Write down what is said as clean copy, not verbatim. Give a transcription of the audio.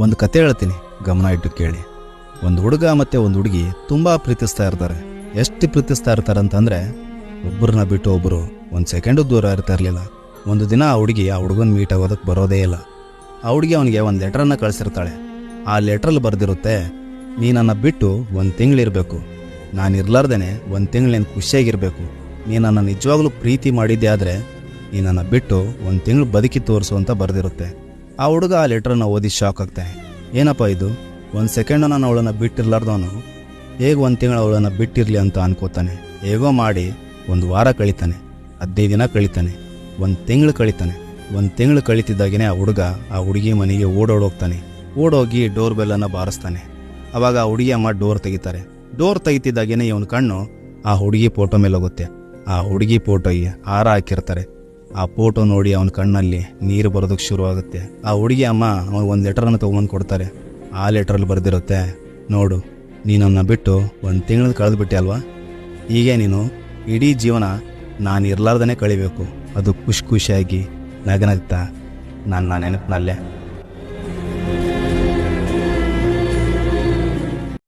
ಒಂದು ಕತೆ ಹೇಳ್ತೀನಿ, ಗಮನ ಇಟ್ಟು ಕೇಳಿ. ಒಂದು ಹುಡುಗ ಮತ್ತು ಒಂದು ಹುಡುಗಿ ತುಂಬ ಪ್ರೀತಿಸ್ತಾ ಇರ್ತಾರೆ. ಎಷ್ಟು ಪ್ರೀತಿಸ್ತಾ ಇರ್ತಾರೆ ಅಂತಂದರೆ ಒಬ್ಬರನ್ನ ಬಿಟ್ಟು ಒಬ್ಬರು ಒಂದು ಸೆಕೆಂಡು ದೂರ ಇರ್ತಾ ಇರಲಿಲ್ಲ. ಒಂದು ದಿನ ಆ ಹುಡುಗಿ ಆ ಹುಡುಗನ ಮೀಟ್ ಆಗೋದಕ್ಕೆ ಬರೋದೇ ಇಲ್ಲ. ಆ ಹುಡುಗಿ ಅವನಿಗೆ ಒಂದು ಲೆಟ್ರನ್ನು ಕಳಿಸಿರ್ತಾಳೆ. ಆ ಲೆಟ್ರಲ್ಲಿ ಬರೆದಿರುತ್ತೆ, ನೀನನ್ನು ಬಿಟ್ಟು ಒಂದು ತಿಂಗಳಿರಬೇಕು, ನಾನು ಇರಲಾರ್ದೇ ಒಂದು ತಿಂಗಳು ನೀನು ಖುಷಿಯಾಗಿರಬೇಕು, ನೀನನ್ನು ನಿಜವಾಗ್ಲೂ ಪ್ರೀತಿ ಮಾಡಿದ್ದೆ ಆದರೆ ನೀನನ್ನು ಬಿಟ್ಟು ಒಂದು ತಿಂಗಳು ಬದುಕಿ ತೋರಿಸು ಅಂತ ಬರೆದಿರುತ್ತೆ. ಆ ಹುಡುಗ ಆ ಲೆಟ್ರನ್ನು ಓದಿ ಶಾಕ್ ಆಗ್ತಾನೆ. ಏನಪ್ಪ ಇದು, ಒಂದು ಸೆಕೆಂಡು ನಾನು ಅವಳನ್ನು ಬಿಟ್ಟಿರ್ಲಾರ್ದವನು ಹೇಗೆ ಒಂದು ತಿಂಗಳು ಅವಳನ್ನು ಬಿಟ್ಟಿರಲಿ ಅಂತ ಅನ್ಕೋತಾನೆ. ಹೇಗೋ ಮಾಡಿ ಒಂದು ವಾರ ಕಳೀತಾನೆ, 15 ದಿನ ಕಳೀತಾನೆ, ಒಂದು ತಿಂಗಳು ಕಳೀತಾನೆ. ಒಂದು ತಿಂಗಳು ಕಳೀತಿದ್ದಾಗೇ ಆ ಹುಡುಗ ಆ ಹುಡುಗಿ ಮನೆಗೆ ಓಡೋಡೋಗ್ತಾನೆ. ಓಡೋಗಿ ಡೋರ್ ಬೆಲ್ಲನ್ನು ಬಾರಿಸ್ತಾನೆ. ಆವಾಗ ಆ ಹುಡುಗಿ ಅಮ್ಮ ಡೋರ್ ತೆಗಿತಾರೆ. ಡೋರ್ ತೆಗಿತಿದ್ದಾಗೇ ಇವನ ಕಣ್ಣು ಆ ಹುಡುಗಿ ಫೋಟೋ ಮೇಲೆ ಹೋಗುತ್ತೆ. ಆ ಹುಡುಗಿ ಫೋಟೋಗೆ ಹಾರ ಹಾಕಿರ್ತಾರೆ. ಆ ಫೋಟೋ ನೋಡಿ ಅವನ ಕಣ್ಣಲ್ಲಿ ನೀರು ಬರೋದಕ್ಕೆ ಶುರುವಾಗುತ್ತೆ. ಆ ಹುಡುಗಿ ಅಮ್ಮ ಅವನಿಗೆ ಒಂದು ಲೆಟರನ್ನು ತೊಗೊಂಬಂದು ಕೊಡ್ತಾರೆ. ಆ ಲೆಟ್ರಲ್ಲಿ ಬರೆದಿರುತ್ತೆ, ನೋಡು, ನೀನನ್ನು ಬಿಟ್ಟು ಒಂದು ತಿಂಗಳು ಕಳೆದುಬಿಟ್ಟೆ ಅಲ್ವಾ, ಹೀಗೆ ನೀನು ಇಡೀ ಜೀವನ ನಾನು ಇರಲಾರ್ದೇ ಕಳಿಬೇಕು, ಅದು ಖುಷಿಯಾಗಿ ನಗನಗ್ತಾ ನನ್ನ ನೆನಪಿನಲ್ಲೇ.